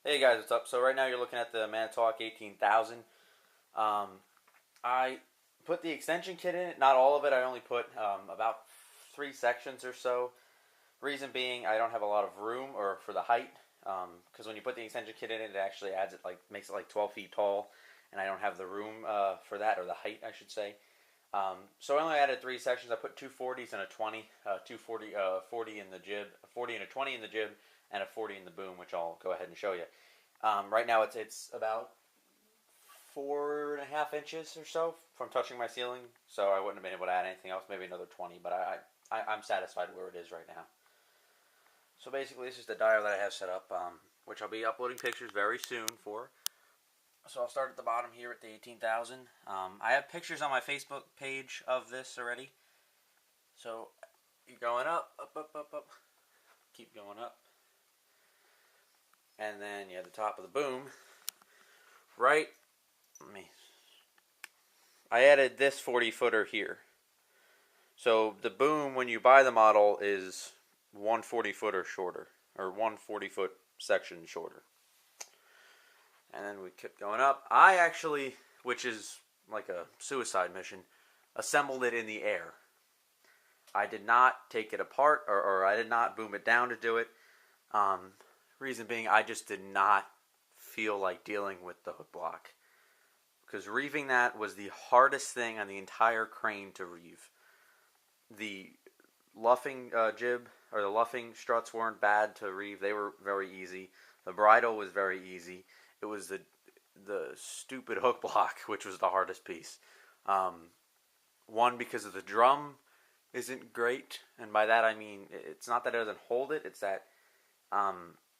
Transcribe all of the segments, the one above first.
Hey guys, what's up? So right now you're looking at the Manitowoc 18,000. Um, I put the extension kit in it, not all of it. I only put about 3 sections or so. Reason being, I don't have a lot of room or for the height. Because when you put the extension kit in it, it actually adds it makes it like 12 feet tall, and I don't have the room for that, or the height, I should say. So I only added 3 sections. I put two 40s and a 20, 40 in the jib, a 40 and a 20 in the jib, and a 40 in the boom, which I'll go ahead and show you. Right now it's about 4.5 inches or so from touching my ceiling, so I wouldn't have been able to add anything else. Maybe another 20, but I'm satisfied where it is right now. So basically, this is the dial that I have set up, which I'll be uploading pictures very soon for. So I'll start at the bottom here at the 18,000. I have pictures on my Facebook page of this already. So you're going up, up, up, up, up. Keep going up. And then you have the top of the boom. Right. I added this 40-footer here. So the boom, when you buy the model, is one 40-footer shorter, or one 40-foot section shorter. And then we kept going up. I actually, which is like a suicide mission, assembled it in the air. I did not take it apart, or I did not boom it down to do it. Reason being, I just did not feel like dealing with the hook block. Because reeving that was the hardest thing on the entire crane to reeve. The luffing jib, or the luffing struts weren't bad to reeve. They were very easy. The bridle was very easy. It was the stupid hook block, which was the hardest piece. One, because of the drum isn't great, and by that I mean it's not that it doesn't hold it, it's that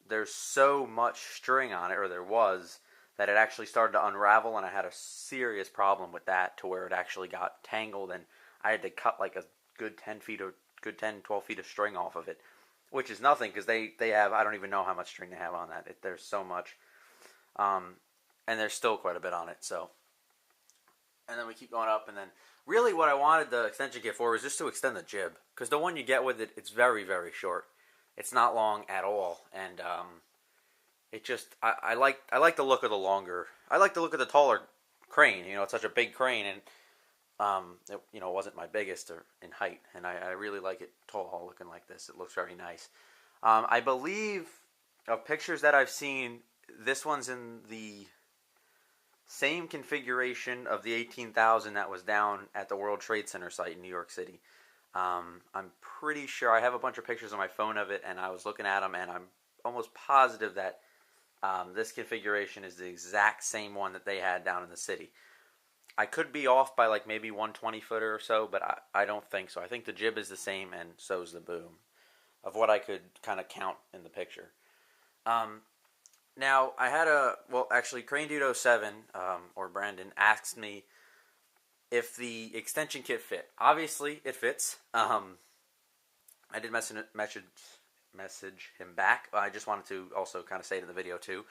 there's so much string on it, or there was, that it actually started to unravel, and I had a serious problem with that, to where it actually got tangled, and I had to cut like a good 10 feet or good 10, 12 feet of string off of it, which is nothing, because they have, I don't even know how much string they have on that. There's so much. And there's still quite a bit on it, so. And then we keep going up, and then really what I wanted the extension kit for was just to extend the jib, because the one you get with it, it's very, very short. It's not long at all, and it just, I like the look of the longer, I like the look of the taller crane. You know, it's such a big crane, and it wasn't my biggest in height, and I really like it tall looking like this. It looks very nice. I believe of pictures that I've seen, this one's in the same configuration of the 18,000 that was down at the World Trade Center site in New York City. I'm pretty sure, I have a bunch of pictures on my phone of it, and I was looking at them, and I'm almost positive that this configuration is the exact same one that they had down in the city. I could be off by like maybe 120-footer or so, but I don't think so. I think the jib is the same, and so is the boom, of what I could kind of count in the picture. Now, I had actually, Crane Dude 07, or Brandon, asked me if the extension kit fit. Obviously, it fits. I did message him back. I just wanted to also kind of say it in the video, too.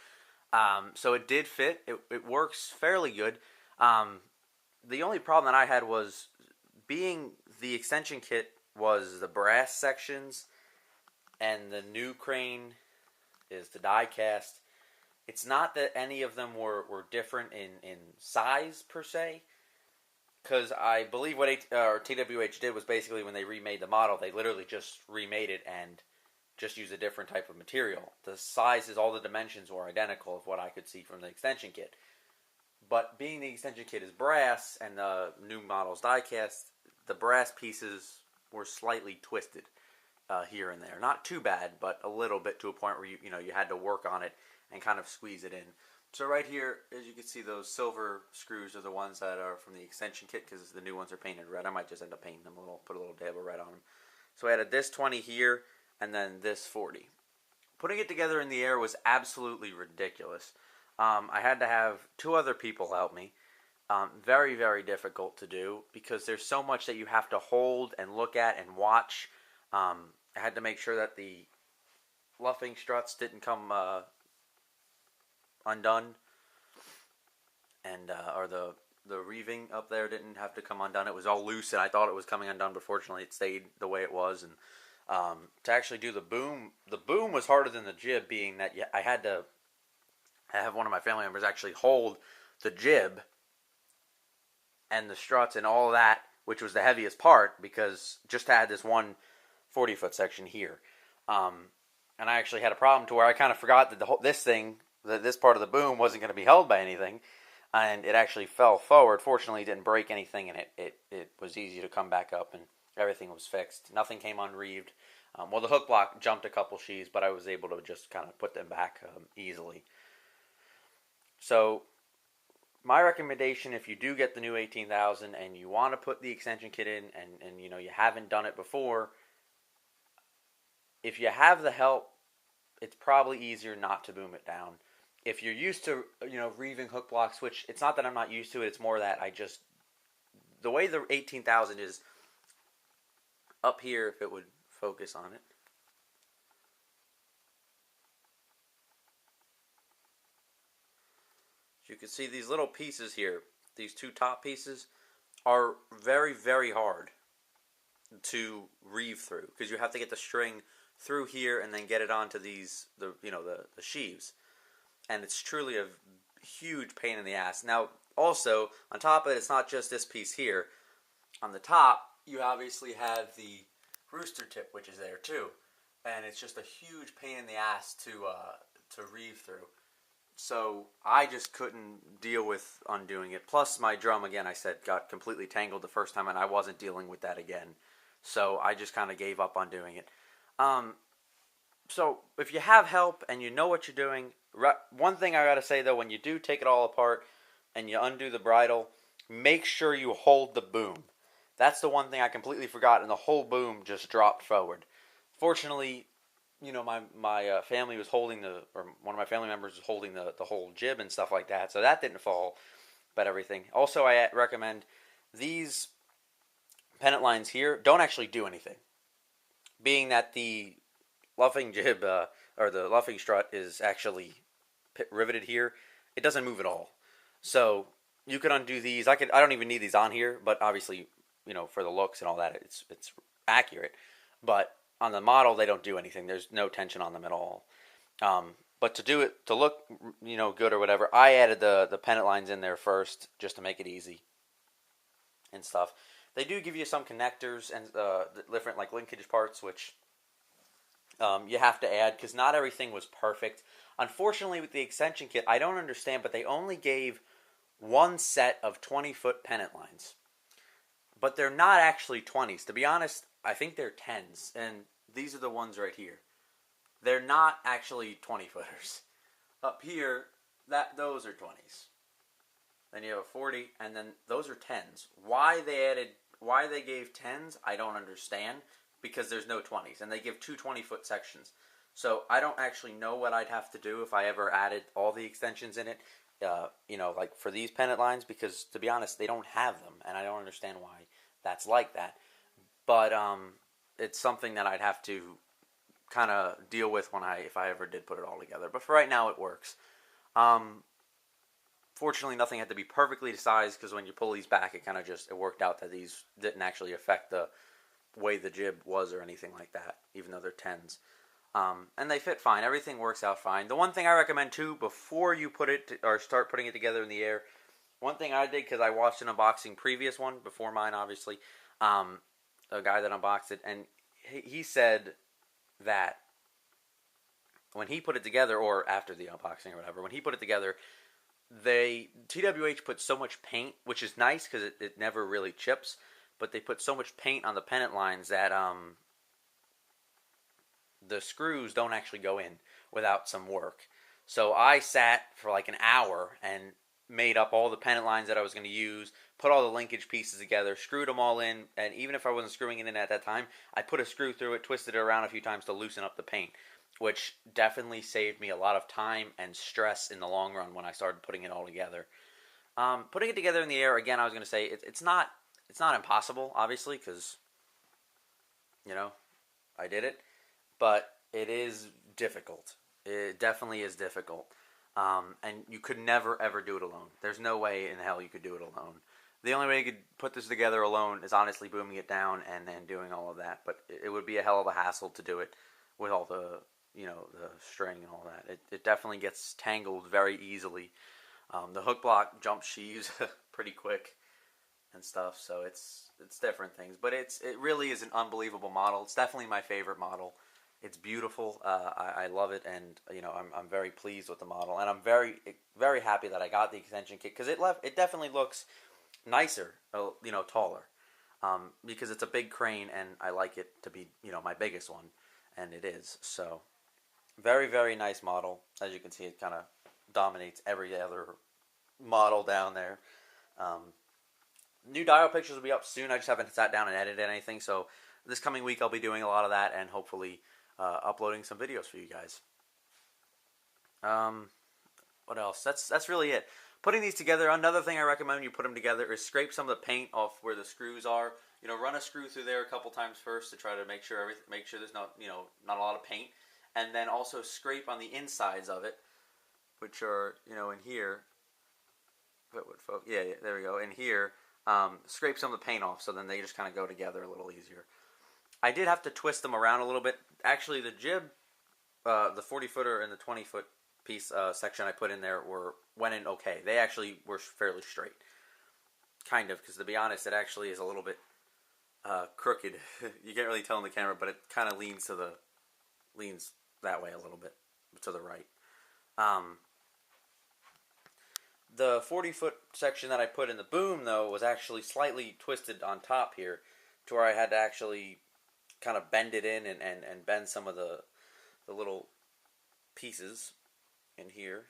So it did fit. It works fairly good. The only problem that I had was, being the extension kit was the brass sections, and the new crane is the die cast. It's not that any of them were different in size, per se, because I believe what TWH did was basically, when they remade the model, they literally just remade it and just used a different type of material. The sizes, all the dimensions were identical of what I could see from the extension kit. But being the extension kit is brass and the new model's die cast, the brass pieces were slightly twisted here and there. Not too bad, but a little bit, to a point where you had to work on it and kind of squeeze it in. So right here, as you can see, those silver screws are the ones that are from the extension kit, because the new ones are painted red. I might just end up painting them put a little dab of red on them. So I added this 20 here, and then this 40. Putting it together in the air was absolutely ridiculous. I had to have 2 other people help me. Very, very difficult to do, because there's so much that you have to hold and look at and watch. I had to make sure that the luffing struts didn't come undone, and or the reeving up there didn't have to come undone. It was all loose, and I thought it was coming undone, but fortunately it stayed the way it was. And to actually do the boom was harder than the jib, being that I had to I have one of my family members actually hold the jib and the struts and all of that, which was the heaviest part, because just to add this one 40-foot section here. And I actually had a problem to where I kind of forgot that this part of the boom wasn't going to be held by anything, and it actually fell forward. Fortunately, it didn't break anything, and it was easy to come back up, and everything was fixed. Nothing came unreeved. Well, the hook block jumped a couple sheaves, but I was able to just kind of put them back easily. So my recommendation, if you do get the new 18,000 and you want to put the extension kit in, and you haven't done it before, if you have the help, it's probably easier not to boom it down. If you're used to reeving hook blocks, which it's not that I'm not used to it, it's more that the way the 18,000 is up here, if it would focus on it. So you can see these little pieces here, these two top pieces, are very, very hard to reeve through, because you have to get the string through here and then get it onto the sheaves. And it's truly a huge pain in the ass. Now, also, on top of it, it's not just this piece here. On the top, you obviously have the rooster tip, which is there too, and it's just a huge pain in the ass to reeve through. So I just couldn't deal with undoing it. Plus, my drum, again, I said, got completely tangled the first time, and I wasn't dealing with that again. So I just kind of gave up on doing it. So if you have help and you know what you're doing, one thing I got to say, though, when you do take it all apart and you undo the bridle, make sure you hold the boom. That's the one thing I completely forgot, and the whole boom just dropped forward. Fortunately, my family was holding or one of my family members was holding the whole jib and stuff like that, so that didn't fall, but everything. Also, I recommend these pennant lines here don't actually do anything, being that the luffing jib or the luffing strut is actually riveted here. It doesn't move at all, so you could undo these. I don't even need these on here, but obviously, for the looks and all that, it's accurate. But on the model, they don't do anything. There's no tension on them at all. But to look, good or whatever, I added the pennant lines in there first just to make it easy and stuff. They do give you some connectors and different linkage parts, which you have to add, because not everything was perfect. Unfortunately, with the extension kit, I don't understand, but they only gave one set of 20-foot pennant lines. But they're not actually 20s. To be honest, I think they're 10s. And these are the ones right here. They're not actually 20-footers. Up here, those are 20s. Then you have a 40, and then those are 10s. Why they gave 10s, I don't understand, because there's no 20s. And they give two 20-foot sections. So I don't actually know what I'd have to do if I ever added all the extensions in it. For these pennant lines, because to be honest, they don't have them, and I don't understand why that's like that. But it's something that I'd have to kind of deal with if I ever did put it all together. But for right now, it works. Fortunately, nothing had to be perfectly sized, because when you pull these back, it worked out that these didn't actually affect the way the jib was or anything like that, even though they're 10s. And they fit fine. Everything works out fine. The one thing I recommend, too, before you start putting it together in the air, one thing I did, because I watched an unboxing previous one, before mine, obviously, a guy that unboxed it, and he said that when he put it together, or after the unboxing or whatever, when he put it together, TWH put so much paint, which is nice, because it never really chips, but they put so much paint on the pennant lines that the screws don't actually go in without some work. So I sat for like an hour and made up all the pennant lines that I was going to use, put all the linkage pieces together, screwed them all in, and even if I wasn't screwing it in at that time, I put a screw through it, twisted it around a few times to loosen up the paint, which definitely saved me a lot of time and stress in the long run when I started putting it all together. Putting it together in the air, again, I was going to say, it's not impossible, obviously, because, I did it. But it is difficult. It definitely is difficult. And you could never, ever do it alone. There's no way in hell you could do it alone. The only way you could put this together alone is honestly booming it down and then doing all of that. But it would be a hell of a hassle to do it with all the the string and all that. It definitely gets tangled very easily. The hook block jump sheaves pretty quick and stuff, so it's different things. But it really is an unbelievable model. It's definitely my favorite model. It's beautiful. I love it, and I'm very pleased with the model, and I'm very very happy that I got the extension kit because it definitely looks nicer, taller, because it's a big crane, and I like it to be my biggest one, and it is. So very very nice model. As you can see, it kind of dominates every other model down there. New dial pictures will be up soon. I just haven't sat down and edited anything, so this coming week I'll be doing a lot of that and hopefully uploading some videos for you guys. What else? That's really it. Putting these together, another thing I recommend when you put them together is scrape some of the paint off where the screws are. Run a screw through there a couple times first to try to make sure there's not a lot of paint, and then also scrape on the insides of it, which are in here. Yeah, there we go. In here, scrape some of the paint off, so then they just kind of go together a little easier. I did have to twist them around a little bit. Actually, the jib, the 40-footer and the 20-foot piece section I put in there went in okay. They actually were fairly straight, kind of, because to be honest, it actually is a little bit crooked. You can't really tell in the camera, but it kind of leans that way a little bit to the right. The 40-foot section that I put in the boom, though, was actually slightly twisted on top here, to where I had to actually kind of bend it in and bend some of the little pieces in here,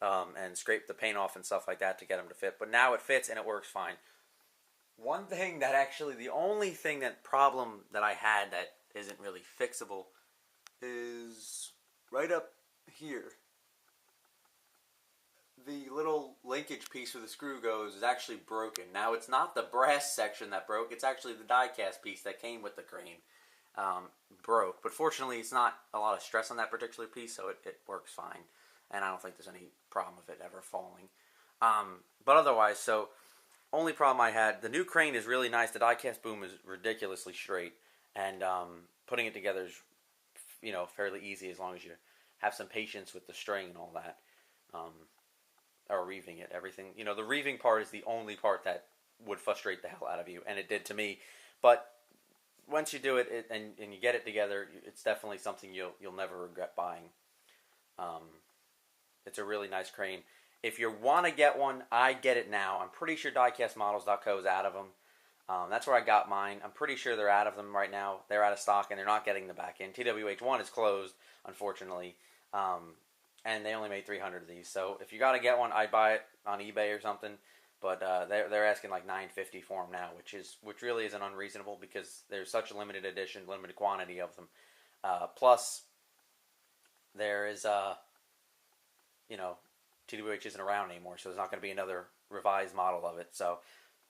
and scrape the paint off and stuff like that to get them to fit. But now it fits and it works fine. One thing the only problem that I had that isn't really fixable is right up here. The little linkage piece where the screw goes is actually broken. Now, it's not the brass section that broke. It's actually the die-cast piece that came with the crane broke. But fortunately, it's not a lot of stress on that particular piece, so it works fine. And I don't think there's any problem with it ever falling. But otherwise, so only problem I had, the new crane is really nice. The die-cast boom is ridiculously straight. And putting it together is, fairly easy as long as you have some patience with the string and all that. Or reeving it, everything. The reeving part is the only part that would frustrate the hell out of you, and it did to me. But once you do it and you get it together, it's definitely something you'll never regret buying. It's a really nice crane. If you want to get one, I get it now. I'm pretty sure diecastmodels.co is out of them. That's where I got mine. I'm pretty sure they're out of them right now. They're out of stock, and they're not getting the back end. TWH1 is closed, unfortunately. And they only made 300 of these. So if you got to get one, I'd buy it on eBay or something. But they're asking like $9.50 for them now, which really isn't unreasonable because there's such a limited edition, limited quantity of them. Plus, there is TWH isn't around anymore, so there's not going to be another revised model of it. So,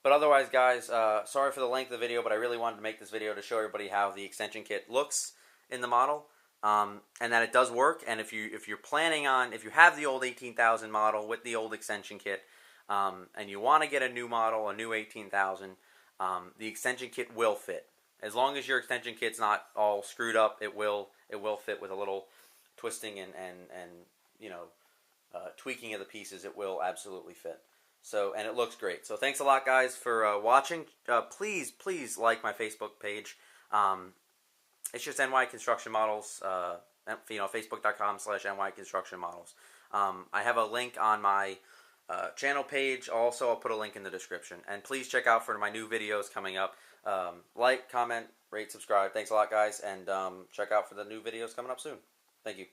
but otherwise, guys, sorry for the length of the video, but I really wanted to make this video to show everybody how the extension kit looks in the model. And that it does work, and if you have the old 18,000 model with the old extension kit, and you want to get a new model, a new 18,000, the extension kit will fit. As long as your extension kit's not all screwed up, it will fit with a little twisting and tweaking of the pieces. It will absolutely fit. So, and it looks great. So thanks a lot, guys, for watching. Please like my Facebook page. It's just NY Construction Models, Facebook.com/NY Construction Models. I have a link on my channel page. Also, I'll put a link in the description. And please check out for my new videos coming up. Like, comment, rate, subscribe. Thanks a lot, guys. And check out for the new videos coming up soon. Thank you.